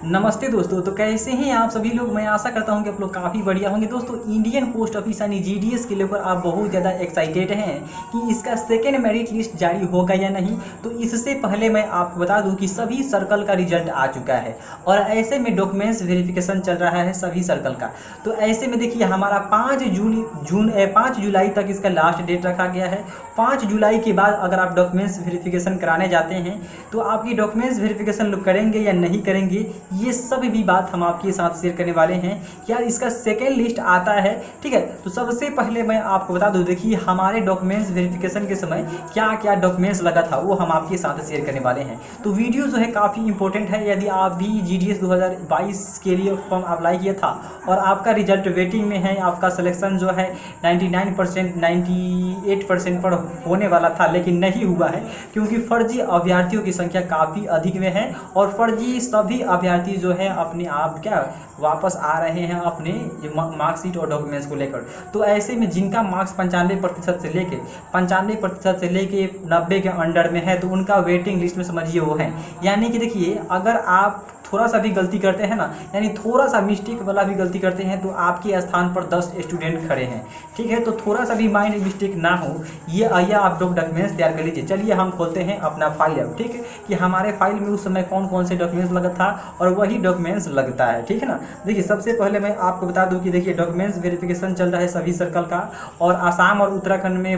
नमस्ते दोस्तों। तो कैसे हैं आप सभी लोग। मैं आशा करता हूं कि आप लोग काफ़ी बढ़िया होंगे। दोस्तों, इंडियन पोस्ट ऑफिस यानी जीडीएस के लेकर आप बहुत ज़्यादा एक्साइटेड हैं कि इसका सेकेंड मेरिट लिस्ट जारी होगा या नहीं। तो इससे पहले मैं आपको बता दूं कि सभी सर्कल का रिजल्ट आ चुका है और ऐसे में डॉक्यूमेंट्स वेरिफिकेशन चल रहा है सभी सर्कल का। तो ऐसे में देखिए, हमारा 5 जुलाई तक इसका लास्ट डेट रखा गया है। 5 जुलाई के बाद अगर आप डॉक्यूमेंट्स वेरिफिकेशन कराने जाते हैं तो आपकी डॉक्यूमेंट्स वेरिफिकेशन लोग करेंगे या नहीं करेंगे, ये सब भी बात हम आपके साथ शेयर करने वाले हैं। यार, इसका सेकेंड लिस्ट आता है, ठीक है। तो सबसे पहले मैं आपको बता दूं, देखिए हमारे डॉक्यूमेंट्स वेरिफिकेशन के समय क्या क्या डॉक्यूमेंट्स लगा था वो हम आपके साथ शेयर करने वाले हैं। तो वीडियो जो है काफ़ी इंपॉर्टेंट है। यदि आप भी जीडीएस 2022 के लिए फॉर्म अप्लाई किया था और आपका रिजल्ट वेटिंग में है, आपका सिलेक्शन जो है 99% 98% पर होने वाला था लेकिन नहीं हुआ है क्योंकि फर्जी अभ्यर्थियों की संख्या काफ़ी अधिक में है और फर्जी सभी अभ्यर्थी जो है अपने आप वापस आ रहे हैं अपने मार्कशीट और डॉक्यूमेंट्स को लेकर। तो ऐसे में जिनका मार्क्स 95% से लेके 90 के अंडर में है तो उनका वेटिंग लिस्ट में समझिए वो है। यानी कि देखिए, अगर आप थोड़ा सा भी गलती करते हैं ना, यानी थोड़ा सा मिस्टेक वाला भी गलती करते हैं तो आपके स्थान पर 10 स्टूडेंट खड़े हैं, ठीक है। तो थोड़ा सा भी माइंड मिस्टेक ना हो, ये आइए आप लोग डॉक्यूमेंट्स तैयार कर लीजिए। चलिए हम खोलते हैं अपना फाइल अब, ठीक है, कि हमारे फाइल में उस समय कौन कौन से डॉक्यूमेंट्स लगा था और वही डॉक्यूमेंट्स लगता है, ठीक है ना। देखिए, सबसे पहले मैं आपको बता दूं कि देखिए डॉक्यूमेंट्स वेरिफिकेशन चल रहा है सभी सर्कल का और आसाम और उत्तराखंड में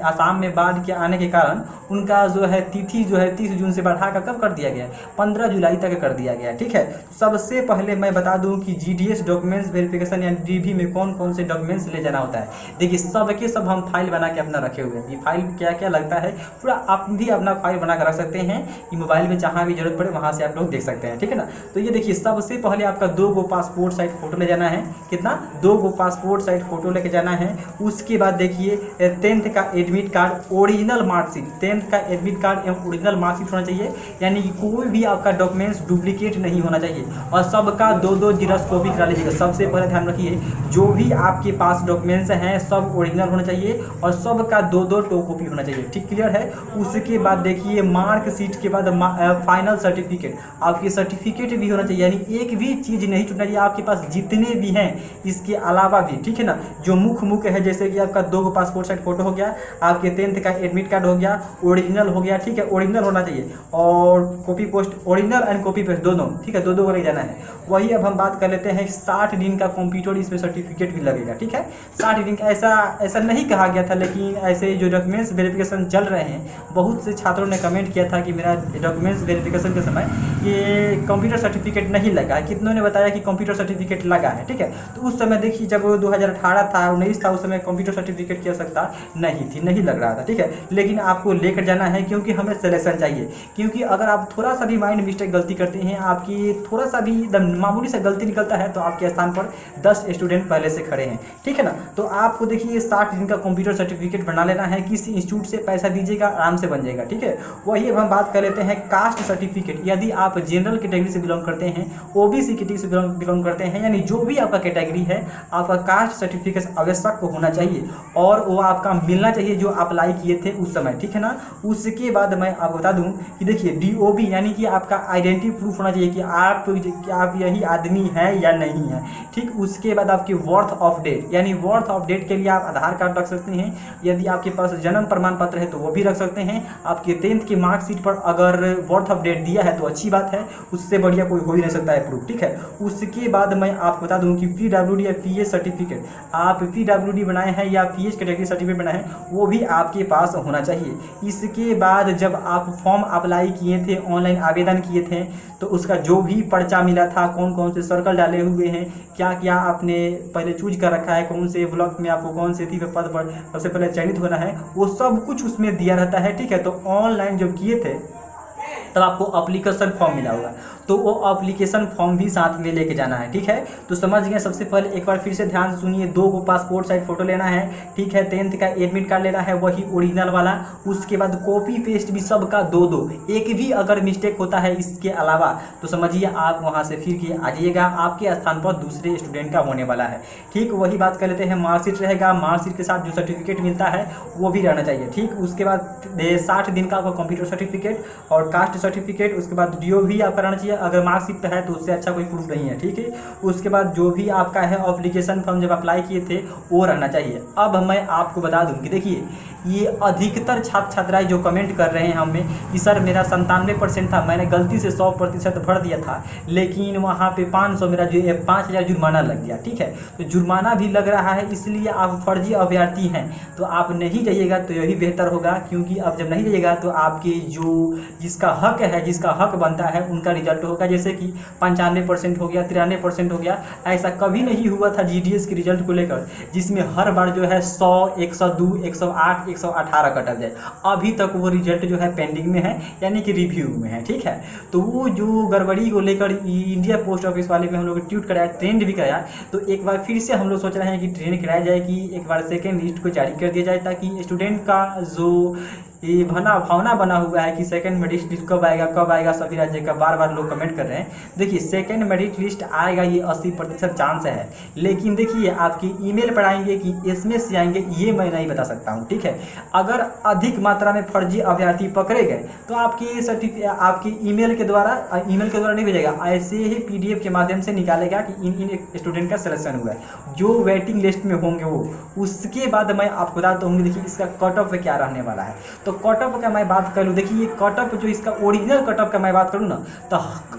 आसाम में बाढ़ के आने के कारण उनका जो है तिथि जो है 30 जून से बढ़ाकर कब कर दिया गया है, 15 जुलाई तक कर दिया गया, ठीक है। सबसे पहले मैं बता दूं कि जीडीएस डॉक्यूमेंट्स वेरिफिकेशन यानी डीवी में कौन कौन से डॉक्यूमेंट्स ले जाना होता है। देखिए, सब के सब हम फाइल बना के अपना रखे हुए हैं। ये फाइल क्या क्या लगता है पूरा आप भी अपना फाइल बना कर रख सकते हैं कि मोबाइल में जहाँ भी जरूरत पड़े वहाँ से आप लोग देख सकते हैं, ठीक है ना। तो ये देखिए, सबसे पहले आपका 2 पासपोर्ट साइज फोटो ले जाना है। कितना? 2 पासपोर्ट साइज फोटो लेके जाना है। उसके बाद देखिए 10th का admit card original marksheet, 10th का एडमिट कार्ड एवं ओरिजिनल मार्कशीट होना चाहिए। यानी कि कोई भी आपका डॉक्यूमेंट्स डुप्लीकेट नहीं होना चाहिए और सबका 2 जीरोक्स कॉपी करा लीजिएगा। सबसे पहले ध्यान रखिए, जो भी आपके पास डॉक्यूमेंट्स हैं सब ओरिजिनल होना चाहिए और सबका 2 टो कॉपी होना चाहिए, ठीक, क्लियर है। उसके बाद देखिए मार्कशीट के बाद फाइनल सर्टिफिकेट, आपकी सर्टिफिकेट भी होना चाहिए। यानी एक भी चीज़ नहीं छूटना चाहिए आपके पास जितने भी हैं इसके अलावा भी, ठीक है ना। जो मुख्य है जैसे कि आपका 2 पासपोर्ट साइज फोटो हो गया, आपके 10th का एडमिट कार्ड हो गया, ओरिजिनल हो गया, ठीक है, ओरिजिनल होना चाहिए और copy post original and copy paste दोनों, ठीक है, 2 को ले जाना है। वही अब हम बात कर लेते हैं 60 दिन का कंप्यूटर इसमें सर्टिफिकेट भी लगेगा, ठीक है। 60 दिन का ऐसा नहीं कहा गया था, लेकिन ऐसे जो डॉक्यूमेंट्स वेरिफिकेशन चल रहे हैं, बहुत से छात्रों ने कमेंट किया था कि मेरा डॉक्यूमेंट्स वेरिफिकेशन के समय ये कंप्यूटर सर्टिफिकेट नहीं लगा है। कितनों ने बताया कि कंप्यूटर सर्टिफिकेट लगा है, ठीक है। तो उस समय देखिए, जब 2018 था 19 था, उस समय कंप्यूटर सर्टिफिकेट की आवश्यकता नहीं थी, नहीं लग रहा था, ठीक है। लेकिन आपको लेकर जाना है क्योंकि हमें सिलेक्शन चाहिए। क्योंकि अगर आप थोड़ा सा भी माइंड मिस्टेक गलती करते हैं, आपकी थोड़ा सा भी मामूली सा गलती निकलता है तो आपके स्थान पर 10 स्टूडेंट पहले से खड़े हैं, ठीक है ना। तो आपको देखिए 60 दिन का कंप्यूटर सर्टिफिकेट बना लेना है। किसी इंस्टीट्यूट से पैसा दीजिएगा, आराम से बन जाएगा, ठीक है। वही अब हम बात कर लेते हैं कास्ट सर्टिफिकेट। यदि आप जनरल कैटेगरी से बिलोंग करते हैं, ओबीसी कैटेगरी से बिलोंग करते हैं, यानी जो भी आपका कैटेगरी है, आपका कास्ट सर्टिफिकेट आवश्यक होना चाहिए और वो आपका मिलना चाहिए जो अप्लाई किए थे उस समय, ठीक है ना। उसके बाद मैं आपको बता दूं कि देखिए डीओबी यानी कि आपका आइडेंटिटी प्रूफ होना चाहिए कि आप यही आदमी है या नहीं है, ठीक। उसके बाद आपकी वर्थ ऑफ डेट, यानी वर्थ ऑफ डेट के लिए आप आधार कार्ड रख सकते हैं। यदि आपके पास जन्म प्रमाण पत्र है तो वो भी रख सकते हैं। आपके 10th की मार्कशीट पर अगर वर्थ ऑफ डेट दिया है तो अच्छी बात है, उससे बढ़िया कोई हो ही नहीं सकता है प्रूफ, ठीक है। उसके बाद मैं आपको बता दूं कि पीडब्ल्यूडी या पीएच सर्टिफिकेट, आप पीडब्ल्यूडी बनाए हैं या पीएच कैटेगरी सर्टिफिकेट बनाए हैं, वो भी आपके पास होना चाहिए। इसके बाद जब आप फॉर्म अप्लाई किए थे, ऑनलाइन आवेदन किए थे, तो उसका जो भी पर्चा मिला था, कौन कौन से सर्कल डाले हुए हैं, क्या क्या आपने पहले चूज कर रखा है, कौन से ब्लॉक में आपको कौन से पद पर सबसे पहले चयनित होना है, वो सब कुछ उसमें दिया रहता है, ठीक है। तो ऑनलाइन जब किए थे तब आपको एप्लीकेशन फॉर्म मिला होगा, तो वो एप्लीकेशन फॉर्म भी साथ में लेके जाना है, ठीक है। तो समझ गए। सबसे पहले एक बार फिर से ध्यान से सुनिए, 2 पासपोर्ट साइज फोटो लेना है, ठीक है। 10th का एडमिट कार्ड लेना है, वही ओरिजिनल वाला। उसके बाद कॉपी पेस्ट भी सबका 2, एक भी अगर मिस्टेक होता है इसके अलावा तो समझिए आप वहाँ से फिर के आ जाइएगा, आपके स्थान पर दूसरे स्टूडेंट का होने वाला है, ठीक। वही बात कर लेते हैं, मार्कशीट रहेगा, मार्कशीट के साथ जो सर्टिफिकेट मिलता है वो भी रहना चाहिए, ठीक। उसके बाद 60 दिन का आपका कंप्यूटर सर्टिफिकेट और कास्ट कास्ट सर्टिफिकेट, उसके बाद DOV आपका रहना चाहिए, अगर मार्कशीट है तो उससे अच्छा कोई प्रूफ नहीं है, ठीक है। उसके बाद जो भी आपका है एप्लीकेशन फॉर्म जब अप्लाई किए थे वो रहना चाहिए। अब मैं आपको बता दूं कि देखिए ये अधिकतर छात्र छात्राएं जो कमेंट कर रहे हैं हमें कि सर मेरा 97% था, मैंने गलती से 100% भर दिया था, लेकिन वहाँ पे 500 मेरा जो 5000 जुर्माना लग गया, ठीक है। तो जुर्माना भी लग रहा है, इसलिए आप फर्जी अभ्यर्थी हैं तो आप नहीं जाइएगा तो यही बेहतर होगा, क्योंकि अब जब नहीं जाइएगा तो आपके जो जिसका हक है, जिसका हक बनता है उनका रिजल्ट होगा। जैसे कि 95% हो गया, 93% हो गया, ऐसा कभी नहीं हुआ था GDS के रिजल्ट को लेकर जिसमें हर बार जो है 100, 102, 108, 118 कट जाए। अभी तक वो रिजल्ट जो है पेंडिंग में है, यानी कि रिव्यू में है, ठीक है। तो वो जो गड़बड़ी को लेकर इंडिया पोस्ट ऑफिस वाले में हम लोग ट्वीट कराया, ट्रेंड भी कराया, तो एक बार फिर से हम लोग सोच रहे हैं कि ट्रेंड कराया जाए कि एक बार सेकेंड लिस्ट को जारी कर दिया जाए, ताकि स्टूडेंट का जो ये भावना बना हुआ है कि सेकंड मेरिट लिस्ट कब आएगा सभी राज्य का बार बार लोग कमेंट कर रहे हैं। देखिए सेकंड मेरिट लिस्ट आएगा, ये 80% चांस है, लेकिन देखिए आपकी ईमेल पर आएंगे कि SMS से आएंगे ये मैं नहीं बता सकता हूँ, ठीक है। अगर अधिक मात्रा में फर्जी अभ्यर्थी पकड़े गए तो आपकी ईमेल के द्वारा नहीं भेजेगा, ऐसे ही PDF के माध्यम से निकालेगा कि इन स्टूडेंट का सिलेक्शन हुआ है। जो वेटिंग लिस्ट में होंगे वो, उसके बाद मैं आपको बताता हूँ। देखिए इसका कट ऑफ क्या रहने वाला है, तो कट ऑफ का मैं बात कर लूँ, देखिए ये कट ऑफ जो इसका ओरिजिनल कट ऑफ का मैं बात करूँ ना, तो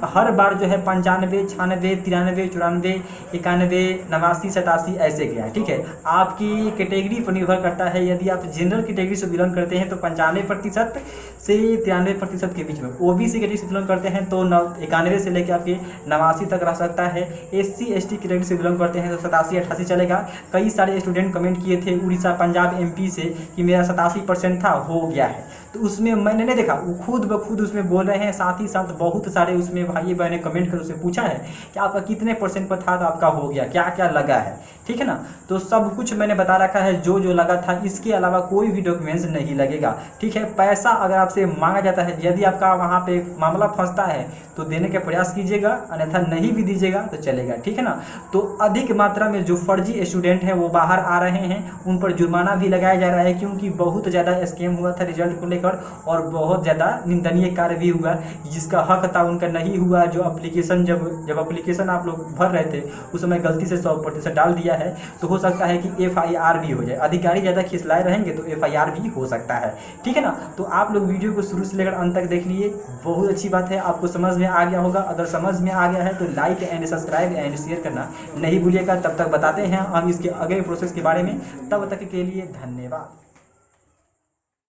हर बार जो है 95, 96, 93, 94, 91, 89, 87 ऐसे गया है, ठीक है। आपकी कैटेगरी पर निर्भर करता है। यदि आप जनरल कैटेगरी से बिलोंग करते हैं तो 95% से 93% के बीच में, OBC कैटेगरी से बिलोंग करते हैं तो 91 से लेकर आपके 89 तक रह सकता है। SC ST कैटेगरी से बिलोंग करते हैं तो 87, 88 चलेगा। कई सारे स्टूडेंट कमेंट किए थे उड़ीसा, पंजाब, MP से कि मेरा 87% था, हो गया है, तो उसमें मैंने नहीं देखा, वो खुद ब खुद उसमें बोल रहे हैं। साथ ही साथ बहुत सारे उसमें भाई बहने कमेंट कर उससे पूछा है कि आपका कितने % पर था तो आपका हो गया, क्या क्या लगा है, ठीक है ना। तो सब कुछ मैंने बता रखा है जो जो लगा था, इसके अलावा कोई भी डॉक्यूमेंट्स नहीं लगेगा, ठीक है। पैसा अगर आपसे मांगा जाता है, यदि आपका वहाँ पे मामला फंसता है तो देने का प्रयास कीजिएगा, अन्यथा नहीं भी दीजिएगा तो चलेगा, ठीक है ना। तो अधिक मात्रा में जो फर्जी स्टूडेंट हैं वो बाहर आ रहे हैं, उन पर जुर्माना भी लगाया जा रहा है, क्योंकि बहुत ज़्यादा स्कैम हुआ था रिजल्ट को लेकर और बहुत ज़्यादा निंदनीय कार्य भी हुआ। जिसका हक था उनका नहीं हुआ। जो एप्लीकेशन जब एप्लीकेशन आप लोग भर रहे थे उस समय गलती से 100% डाल दिया है, तो हो सकता है कि FIR भी हो जाए। अधिकारी ज़्यादा खिसलाए रहेंगे तो FIR भी हो सकता है, ठीक है ना। तो आप लोग वीडियो को शुरू से लेकर अंत तक देख लिए, बहुत अच्छी बात है, आपको समझ में आ गया होगा। अगर समझ में आ गया है तो like and subscribe and share करना नहीं भूलिएगा। तब तक बताते हैं हम इसके अगले प्रोसेस के बारे में, तब तक के लिए धन्यवाद।